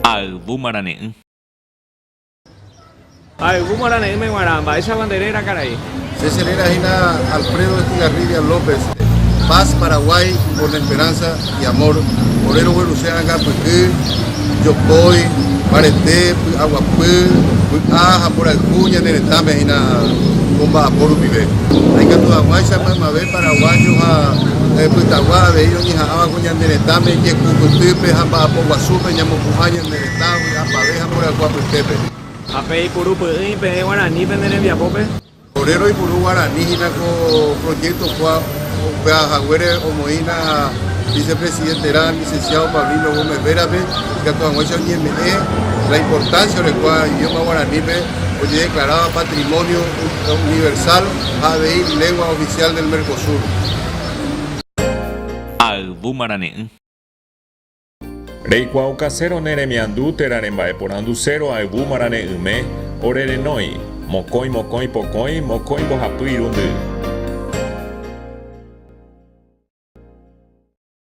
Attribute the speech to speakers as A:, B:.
A: Ayvu Maranhão.
B: Ayvu Maranhão me guaramba, esa banderera caray.
C: Se celebra Alfredo Estigarribia López, paz Paraguay por la esperanza y amor. Orero Buelucea Gapuque, Yopoy, Marete, Aguapú, Aja por Alcuña, Neretame, Hina, Bomba por Upibe. Hay que toda Guaysa, Mamabe, Paraguayo, Putaguá, Bello, Nija, Abacuña, Neretame, Yecucutupe, Jamba, Poguasupe, Yamocumaña, Neretame, Apabeja por Aguaputepe.
B: Apei Purupu, Pe Guaraní, Pendere Viapope.
C: Orero y Puru Guaraní, Hina, proyecto Juan, Peajaguere, Omoína, vicepresidente era el licenciado Pablino Gómez Vérabe, que la importancia del idioma guaraní hoy declarada patrimonio universal ADI, lengua oficial del Mercosur.
A: Ayvu Maranhão.
D: Reikuauka cero neremiandu terarembae porandu cero Ayvu Maranhão me orerenoi mokoi mokoi pokoi mokoi bohapy irundy.